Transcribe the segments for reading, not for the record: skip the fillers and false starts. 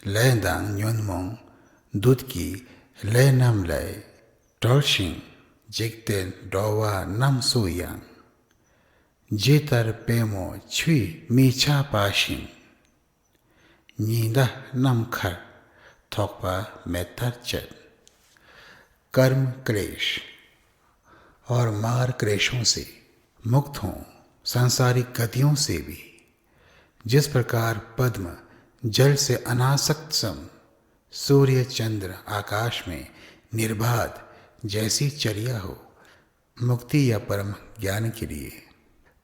lẽ đặng nhuận mong đút kỳ lẽ nam lẽ trol sinh dịch tên đọa nam su yang je tar pemo chui mi cha pa sinh नींदा नम खर थोकपा मेतर चल। कर्म क्लेश और मार क्लेशों से मुक्त हों सांसारिक गतियों से भी। जिस प्रकार पद्म जल से अनासक्त सम, सूर्य चंद्र आकाश में निर्बाध जैसी चर्या हो, मुक्ति या परम ज्ञान के लिए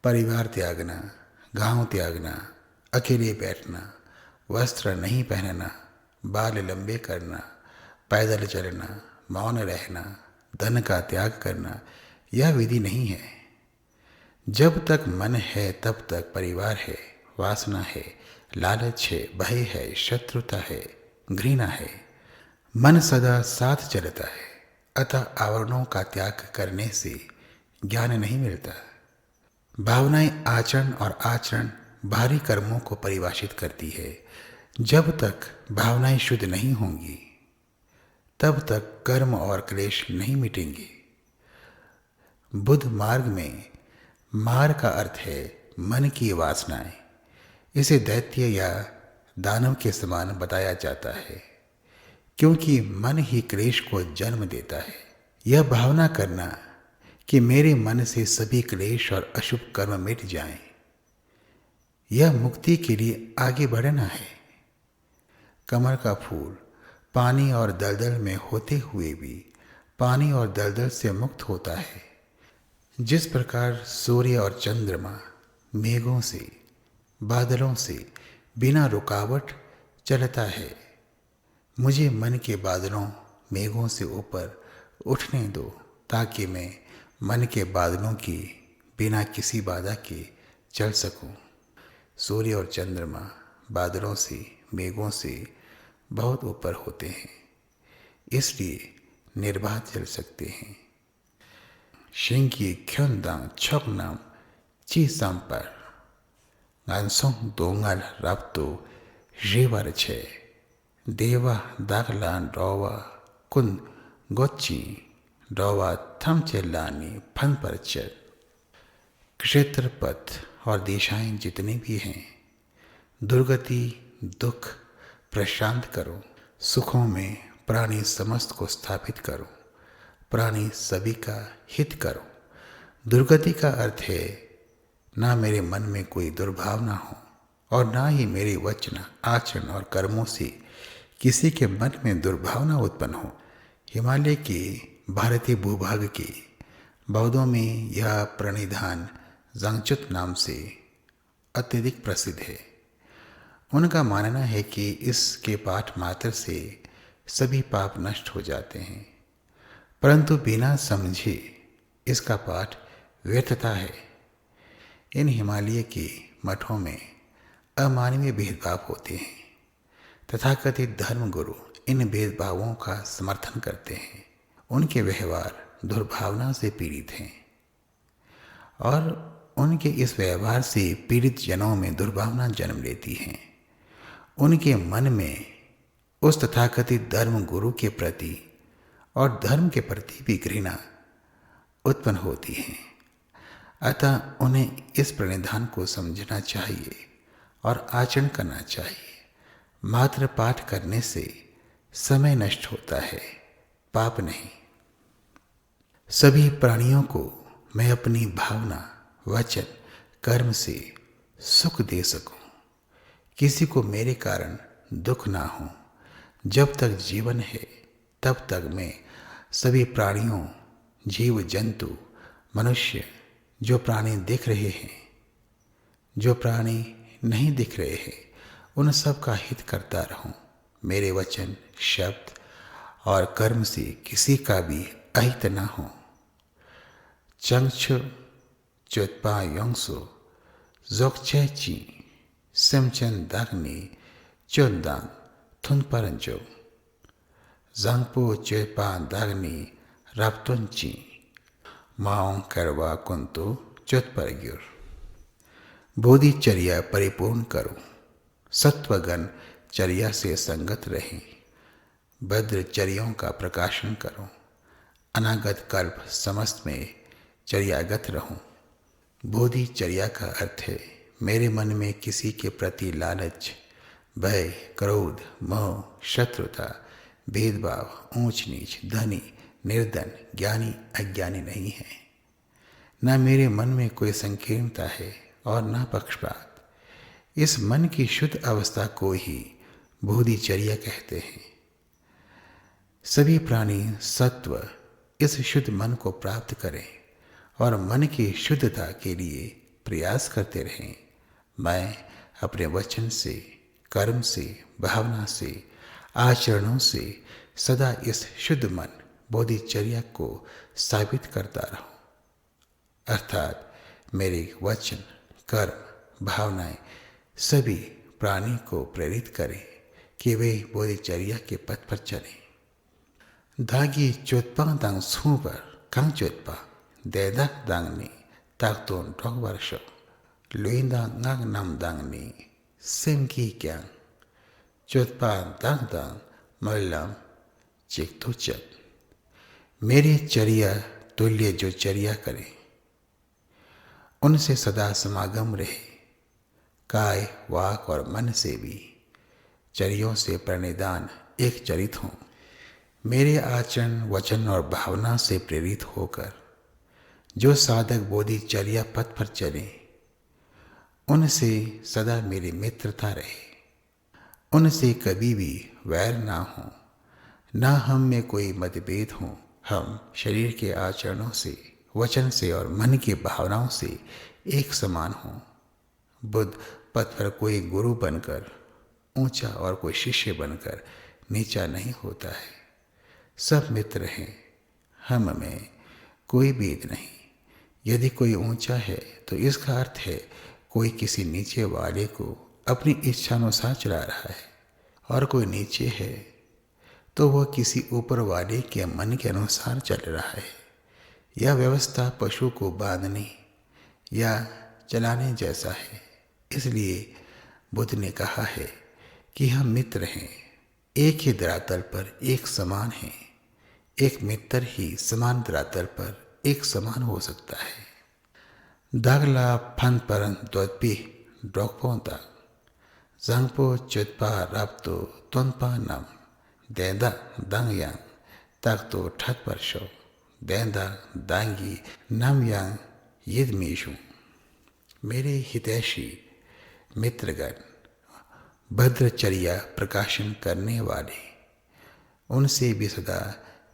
परिवार त्यागना, गांव त्यागना, अकेले बैठना, वस्त्र नहीं पहनना, बाल लंबे करना, पैदल चलना, मौन रहना, धन का त्याग करना, यह विधि नहीं है। जब तक मन है तब तक परिवार है, वासना है, लालच है, भय है, शत्रुता है, घृणा है। मन सदा साथ चलता है, अतः आवरणों का त्याग करने से ज्ञान नहीं मिलता। भावनाएं आचरण और आचरण भारी कर्मों को परिभाषित करती है। जब तक भावनाएं शुद्ध नहीं होंगी तब तक कर्म और क्लेश नहीं मिटेंगे। बुद्ध मार्ग में मार का अर्थ है मन की वासनाएं। इसे दैत्य या दानव के समान बताया जाता है, क्योंकि मन ही क्लेश को जन्म देता है। यह भावना करना कि मेरे मन से सभी क्लेश और अशुभ कर्म मिट जाएं, यह मुक्ति के लिए आगे बढ़ना है। कमल का फूल पानी और दलदल में होते हुए भी पानी और दलदल से मुक्त होता है। जिस प्रकार सूर्य और चंद्रमा मेघों से, बादलों से बिना रुकावट चलता है, मुझे मन के बादलों मेघों से ऊपर उठने दो, ताकि मैं मन के बादलों की बिना किसी बाधा के चल सकूं। सूर्य और चंद्रमा बादलों से, मेघों से बहुत ऊपर होते हैं, इसलिए निर्बाध चल सकते हैं। शिंकी ख्योंदांग छोकनाम ची संपर गांसों दोंगल राब्तो रेवर छे देवा दागलान डोवा कुन गोची डोवा थमचे लानी फन पर चल। क्षेत्र पथ और दिशाएं जितने भी हैं, दुर्गति दुख प्रशांत करो। सुखों में प्राणी समस्त को स्थापित करो, प्राणी सभी का हित करो। दुर्गति का अर्थ है ना मेरे मन में कोई दुर्भावना हो और ना ही मेरे वचन, आचरण और कर्मों से किसी के मन में दुर्भावना उत्पन्न हो। हिमालय के भारतीय भूभाग के बौद्धों में यह प्रणिधान जंगचुत नाम से अत्यधिक प्रसिद्ध है। उनका मानना है कि इसके पाठ मात्र से सभी पाप नष्ट हो जाते हैं, परंतु बिना समझे इसका पाठ व्यर्थता है। इन हिमालय के मठों में अमानवीय भेदभाव होते हैं। तथाकथित धर्म गुरु इन भेदभावों का समर्थन करते हैं। उनके व्यवहार दुर्भावना से पीड़ित हैं और उनके इस व्यवहार से पीड़ित जनों में दुर्भावना जन्म लेती है। उनके मन में उस तथाकथित धर्म गुरु के प्रति और धर्म के प्रति भी घृणा उत्पन्न होती है। अतः उन्हें इस प्रणिधान को समझना चाहिए और आचरण करना चाहिए। मात्र पाठ करने से समय नष्ट होता है, पाप नहीं। सभी प्राणियों को मैं अपनी भावना, वचन, कर्म से सुख दे सकूं, किसी को मेरे कारण दुख ना हो। जब तक जीवन है तब तक मैं सभी प्राणियों, जीव जंतु, मनुष्य, जो प्राणी दिख रहे हैं, जो प्राणी नहीं दिख रहे हैं, उन सब का हित करता रहूं। मेरे वचन, शब्द और कर्म से किसी का भी अहित न हो। चंगछु चोत्पा योंगसो जोकचेची सेमचन दागनी चोंदांग थुन परंजो जांगपो चोपा दागनी राप्तुंची माओं करवा कुंतो चोत्परग्युर। बोधिचर्या परिपूर्ण करो, सत्वगन चर्या से संगत रहें। भद्रचर्यों का प्रकाशन करो। अनागत कल्प समस्त में चर्यागत रहूं। बोधिचर्या का अर्थ है मेरे मन में किसी के प्रति लालच, भय, क्रोध, मोह, शत्रुता, भेदभाव, ऊंच नीच, धनी, निर्धन, ज्ञानी, अज्ञानी नहीं है। न मेरे मन में कोई संकीर्णता है और न पक्षपात। इस मन की शुद्ध अवस्था को ही बोधिचर्या कहते हैं। सभी प्राणी सत्व इस शुद्ध मन को प्राप्त करें और मन की शुद्धता के लिए प्रयास करते रहें। मैं अपने वचन से, कर्म से, भावना से, आचरणों से सदा इस शुद्ध मन बोधिचर्या को साबित करता रहूं। अर्थात मेरे वचन, कर्म, भावनाएं सभी प्राणी को प्रेरित करें कि वे बोधिचर्या के पथ पर चलें। धागी चोत्पा दांग सू पर कांग चोत्पा देदा दांगनी ताकतों डॉग वर्ष लुइंदा नाग नाम दांगनी सेम की क्या चोत्पा दांग दांग मल्लम चिक तो चक। मेरी चर्या तुल्य जो चर्या करे उनसे सदा समागम रहे। काय, वाक और मन से भी चर्यों से प्रणिधान एक चरित हों। मेरे आचरण, वचन और भावना से प्रेरित होकर जो साधक बोधिचर्या पथ पर चले उनसे सदा मेरी मित्रता रहे। उनसे कभी भी वैर ना हो, ना हम में कोई मतभेद हो। हम शरीर के आचरणों से, वचन से और मन की भावनाओं से एक समान हों। बुद्ध पथ पर कोई गुरु बनकर ऊंचा और कोई शिष्य बनकर नीचा नहीं होता है। सब मित्र हैं, हम में कोई भेद नहीं। यदि कोई ऊंचा है तो इसका अर्थ है कोई किसी नीचे वाले को अपनी इच्छानुसार चला रहा है, और कोई नीचे है तो वह किसी ऊपर वाले के मन के अनुसार चल रहा है। यह व्यवस्था पशु को बांधने या चलाने जैसा है। इसलिए बुद्ध ने कहा है कि हम मित्र हैं, एक ही धरातल पर एक समान हैं। एक मित्र ही समान धरातल पर एक समान हो सकता है। दागला फन पर द्वपी डॉकपोंता जंगपो चुतपा राप्तो तोनपा नम देंदा दांग यांग तक तो ठत पर शो देंदा दांगी नम यांग यद मीशु। मेरे हितैषी मित्रगण, भद्रचर्या प्रकाशन करने वाले, उनसे भी सदा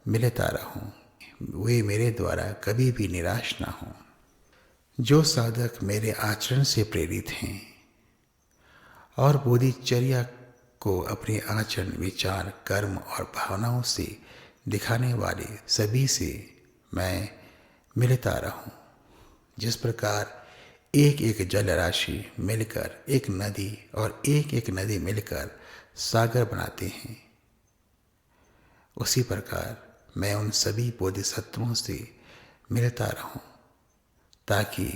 मिलता रहूं। वे मेरे द्वारा कभी भी निराश ना हों। जो साधक मेरे आचरण से प्रेरित हैं और बोधिचर्या को अपने आचरण, विचार, कर्म और भावनाओं से दिखाने वाले सभी से मैं मिलता रहूं। जिस प्रकार एक एक जल राशि मिलकर एक नदी और एक एक नदी मिलकर सागर बनाते हैं, उसी प्रकार मैं उन सभी बोधिसत्वों से मिलता रहूं ताकि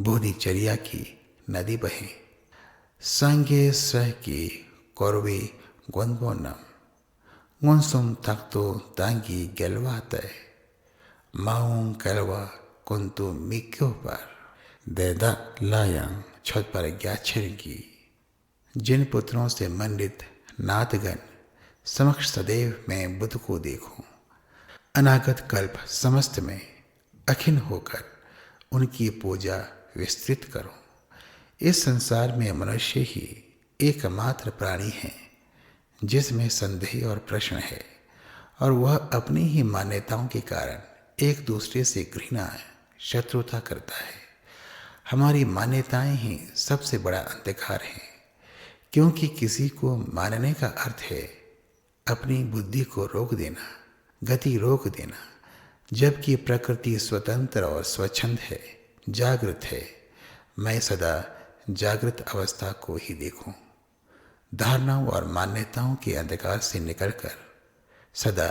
बोधिचर्या की नदी बहे। संगे सह की कौरवे गुनबोनम गुनसुम तख्तो दांगी गलवा तय माऊं कलवा कुंतु मिक्यो पर देदा लायांग छत पर ग्याछिरगी। जिन पुत्रों से मंडित नाथगण समक्ष सदैव मैं बुद्ध को देखूं, अनागत कल्प समस्त में अखिन होकर उनकी पूजा विस्तृत करूं। इस संसार में मनुष्य ही एकमात्र प्राणी है जिसमें संदेह और प्रश्न है, और वह अपनी ही मान्यताओं के कारण एक दूसरे से घृणा, शत्रुता करता है। हमारी मान्यताएं ही सबसे बड़ा अंधकार है, क्योंकि किसी को मानने का अर्थ है अपनी बुद्धि को रोक देना, गति रोक देना, जबकि प्रकृति स्वतंत्र और स्वच्छंद है, जागृत है। मैं सदा जागृत अवस्था को ही देखूं, धारणाओं और मान्यताओं के अंधकार से निकलकर सदा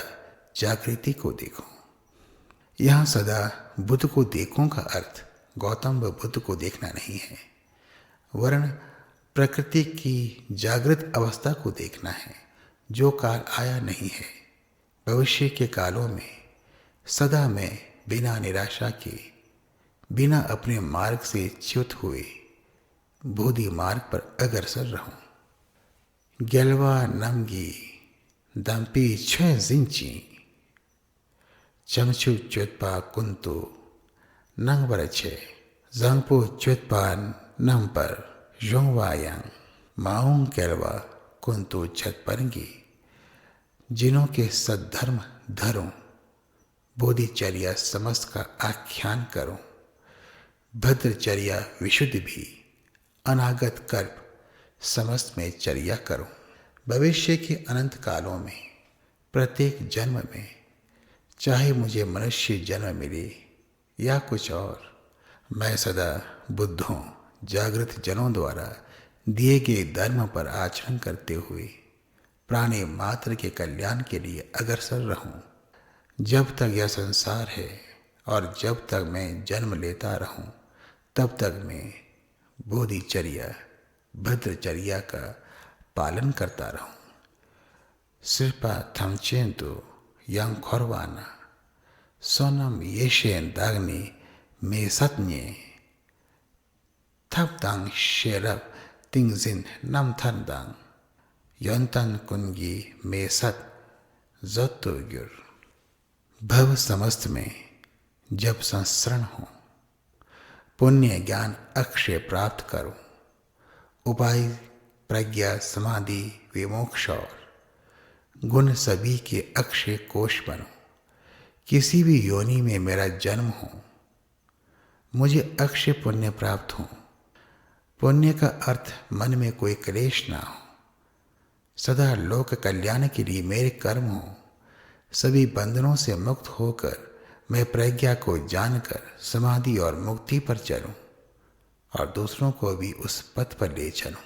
जागृति को देखूं। यहाँ सदा बुद्ध को देखूं का अर्थ गौतम व बुद्ध को देखना नहीं है, वरन प्रकृति की जागृत अवस्था को देखना है जो काल आया नहीं है। भविष्य के कालों में सदा मैं बिना निराशा के, बिना अपने मार्ग से च्युत हुए बोधि मार्ग पर अग्रसर रहूं। ग्यलवा नमगी दम्पी छह जिंची चमचु च्युतपा कुंतु नंग बरछे जंगपो च्युतपान नम पर योंगवायांग माऊंग केलवा कुंतु छतपरंगी। जिन्हों के सद्धर्म धरूं, बोधिचर्या समस्त का आख्यान करूं, भद्रचर्या विशुद्ध भी, अनागत कल्प समस्त में चर्या करूं। भविष्य के अनंत कालों में, प्रत्येक जन्म में, चाहे मुझे मनुष्य जन्म मिले या कुछ और, मैं सदा बुद्धों जागृत जनों द्वारा दिए गए धर्म पर आचरण करते हुए प्राणी मात्र के कल्याण के लिए अग्रसर रहूं। जब तक यह संसार है और जब तक मैं जन्म लेता रहूं, तब तक मैं बोधिचर्या भद्रचर्या का पालन करता रहूं। सिर्पा थमचेंतो yang korwana sonam yeshen dagni me satnye tabdang sherab tingzin nam thandang yontan kungi me sat zotugyur। भव समस्त में जब संस्रण हो, पुण्य ज्ञान अक्षय प्राप्त करो, उपाय प्रज्ञा समाधि विमोक्ष और गुण सभी के अक्षय कोश बनो। किसी भी योनि में मेरा जन्म हो, मुझे अक्षय पुण्य प्राप्त हो। पुण्य का अर्थ मन में कोई क्लेश ना हो, सदा लोक कल्याण के लिए मेरे कर्म हो। सभी बंधनों से मुक्त होकर मैं प्रज्ञा को जानकर समाधि और मुक्ति पर चलूं और दूसरों को भी उस पथ पर ले चलूं।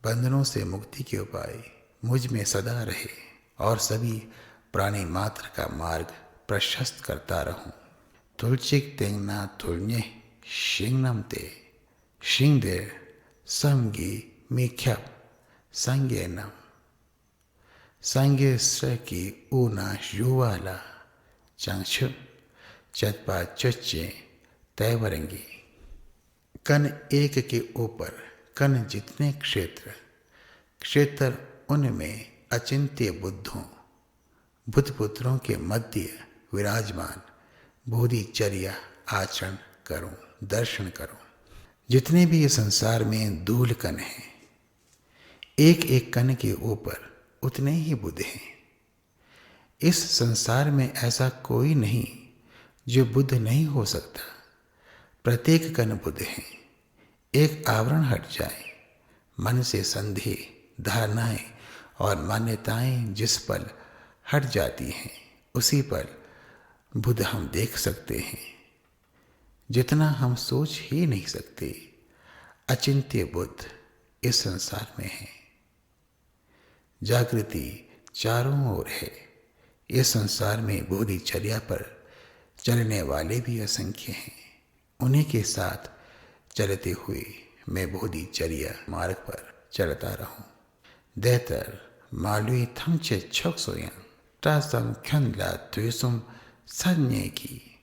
बंधनों से मुक्ति के उपाय मुझ में सदा रहे और सभी प्राणी मात्र का मार्ग प्रशस्त करता रहूं। तुलचिक तेंगना तुलन्ये शिंगनम ते शिंगदे समगी मिख्याप संज्ञेनम संज्ञे की ऊना युवाला चंक्षु चतपा चुच्चे तैवरंगी। कन एक के ऊपर कन जितने क्षेत्र, क्षेत्र उनमें अचिंत्य बुद्धों, बुद्धपुत्रों के मध्य विराजमान बोधिचर्या आचरण करूं, दर्शन करूं। जितने भी ये संसार में धूल कण हैं, एक एक कण के ऊपर उतने ही बुद्ध हैं। इस संसार में ऐसा कोई नहीं जो बुद्ध नहीं हो सकता। प्रत्येक कण बुद्ध है। एक आवरण हट जाए, मन से संदेह, धारणाएं और मान्यताएं जिस पल हट जाती हैं, उसी पल बुद्ध हम देख सकते हैं। जितना हम सोच ही नहीं सकते, अचिंत्य बुद्ध इस संसार में है। जागृति चारों ओर है। इस संसार में बोधिचर्या पर चलने वाले भी असंख्य हैं। उन्हीं के साथ चलते हुए मैं बोधिचर्या मार्ग पर चलता रहूं। देतर मालवी थमचे छक सोया टासम खंडला द्वेषम संज्ञे की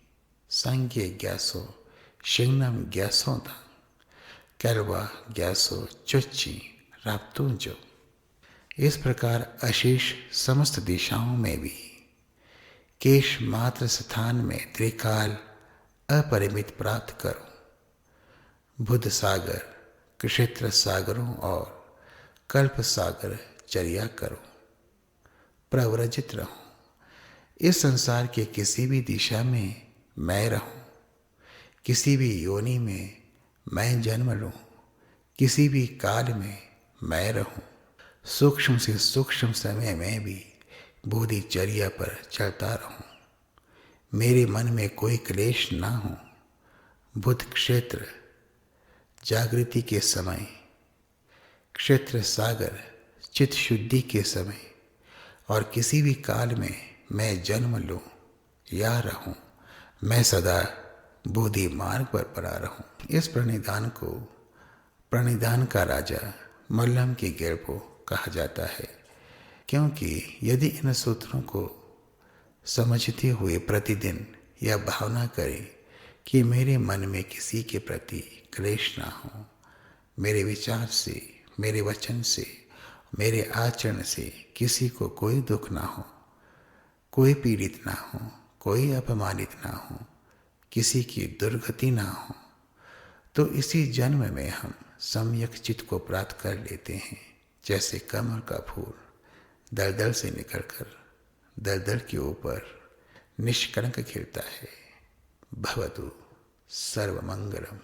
संज्ञे ग्यासो शिंगनम ग्यासो था कैलवा ग्यासो चुच्ची राप्तुंजो। इस प्रकार अशेष समस्त दिशाओं में भी केश मात्र स्थान में त्रिकाल अपरिमित प्राप्त करो। बुद्ध सागर, क्षेत्र सागरों और कल्प सागर चर्या करो, प्रव्रजित रहो। इस संसार के किसी भी दिशा में मैं रहूं, किसी भी योनि में मैं जन्म लूं, किसी भी काल में मैं रहूं, सूक्ष्म से सूक्ष्म समय में भी बोधिचर्या पर चलता रहूं। मेरे मन में कोई क्लेश ना हो। बुद्ध क्षेत्र जागृति के समय, क्षेत्र सागर चित्त शुद्धि के समय और किसी भी काल में मैं जन्म लूं या रहूं, मैं सदा बोधि मार्ग पर पड़ा रहूं। इस प्रणिधान को प्रणिधान का राजा मल्लम की गिरपो कहा जाता है, क्योंकि यदि इन सूत्रों को समझते हुए प्रतिदिन यह भावना करें कि मेरे मन में किसी के प्रति क्लेश ना हो, मेरे विचार से, मेरे वचन से, मेरे आचरण से किसी को कोई दुख ना हो, कोई पीड़ित ना हो, कोई अपमानित ना हो, किसी की दुर्गति ना हो, तो इसी जन्म में हम सम्यक चित्त को प्राप्त कर लेते हैं। जैसे कमल का फूल दलदल से निकलकर दलदल के ऊपर निष्कलंक खिलता है। भवतु सर्वमंगलम।